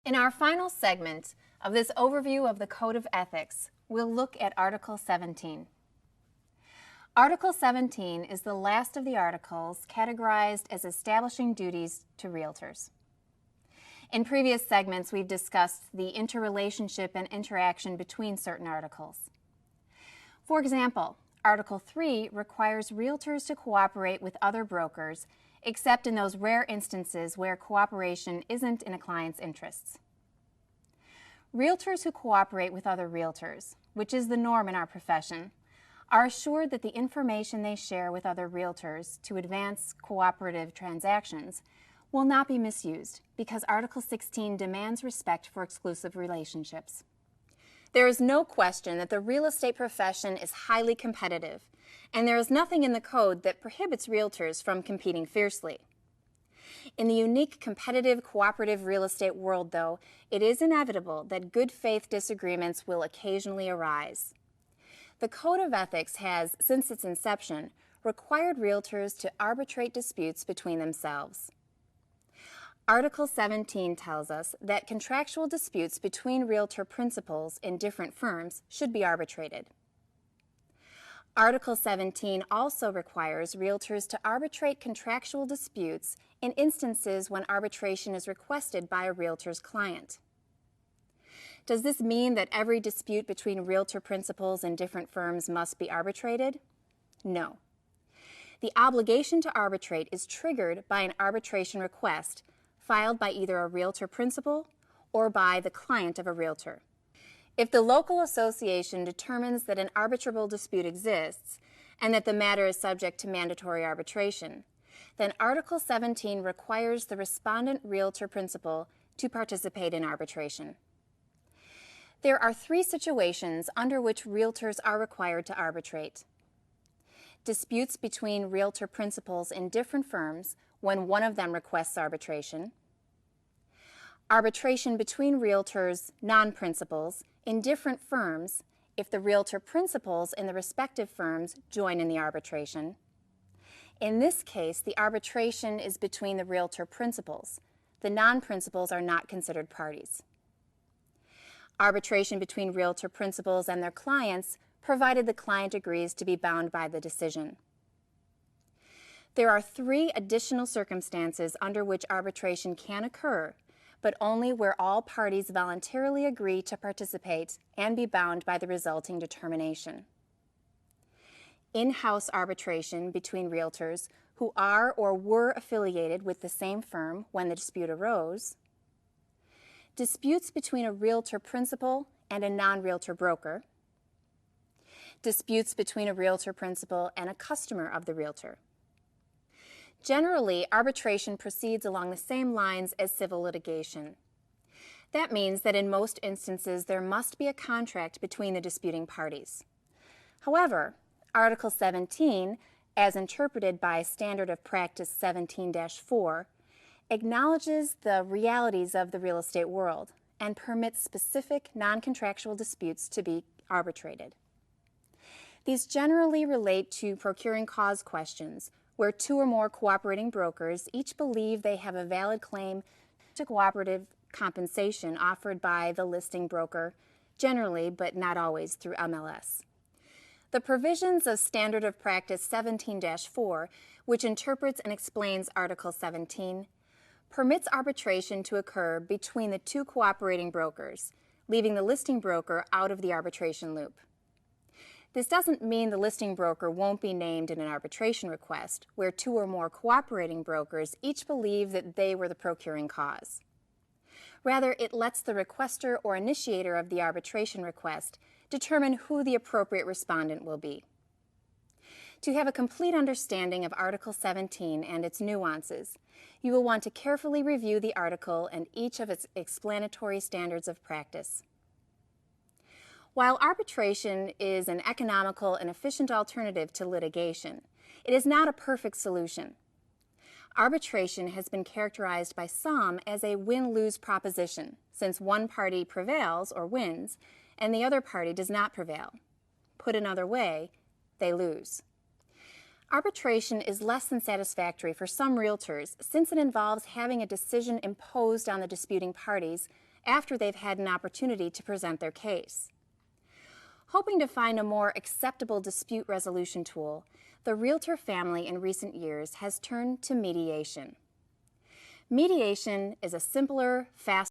In our final segment of this overview of the Code of Ethics, we'll look at Article 17. Article 17 is the last of the articles categorized as establishing duties to realtors. In previous segments, we've discussed the interrelationship and interaction between certain articles. For example, Article 3 requires realtors to cooperate with other brokers, except in those rare instances where cooperation isn't in a client's interests. Realtors who cooperate with other realtors, which is the norm in our profession, are assured that the information they share with other realtors to advance cooperative transactions will not be misused because Article 16 demands respect for exclusive relationships. There is no question that the real estate profession is highly competitive, and there is nothing in the code that prohibits realtors from competing fiercely. In the unique competitive cooperative real estate world, though, it is inevitable that good faith disagreements will occasionally arise. The Code of Ethics has, since its inception, required realtors to arbitrate disputes between themselves. Article 17 tells us that contractual disputes between realtor principals in different firms should be arbitrated. Article 17 also requires realtors to arbitrate contractual disputes in instances when arbitration is requested by a realtor's client. Does this mean that every dispute between realtor principals in different firms must be arbitrated? No. The obligation to arbitrate is triggered by an arbitration request filed by either a realtor principal or by the client of a realtor. If the local association determines that an arbitrable dispute exists and that the matter is subject to mandatory arbitration, then Article 17 requires the respondent realtor principal to participate in arbitration. There are three situations under which realtors are required to arbitrate: disputes between realtor principals in different firms when one of them requests arbitration, arbitration between realtors, non-principals, in different firms if the realtor principals in the respective firms join in the arbitration. In this case, the arbitration is between the realtor principals. The non-principals are not considered parties. Arbitration between realtor principals and their clients, provided the client agrees to be bound by the decision. There are three additional circumstances under which arbitration can occur, but only where all parties voluntarily agree to participate and be bound by the resulting determination. In-house arbitration between realtors who are or were affiliated with the same firm when the dispute arose, disputes between a realtor principal and a non-realtor broker, disputes between a realtor principal and a customer of the realtor. Generally, arbitration proceeds along the same lines as civil litigation. That means that in most instances there must be a contract between the disputing parties. However, Article 17, as interpreted by Standard of Practice 17-4, acknowledges the realities of the real estate world and permits specific non-contractual disputes to be arbitrated. These generally relate to procuring cause questions, where two or more cooperating brokers each believe they have a valid claim to cooperative compensation offered by the listing broker, generally but not always through MLS. The provisions of Standard of Practice 17-4, which interprets and explains Article 17, permits arbitration to occur between the two cooperating brokers, leaving the listing broker out of the arbitration loop. This doesn't mean the listing broker won't be named in an arbitration request where two or more cooperating brokers each believe that they were the procuring cause. Rather, it lets the requester or initiator of the arbitration request determine who the appropriate respondent will be. To have a complete understanding of Article 17 and its nuances, you will want to carefully review the article and each of its explanatory standards of practice. While arbitration is an economical and efficient alternative to litigation, it is not a perfect solution. Arbitration has been characterized by some as a win-lose proposition, since one party prevails or wins and the other party does not prevail. Put another way, they lose. Arbitration is less than satisfactory for some realtors since it involves having a decision imposed on the disputing parties after they've had an opportunity to present their case. Hoping to find a more acceptable dispute resolution tool, the Realtor family in recent years has turned to mediation. Mediation is a simpler, faster,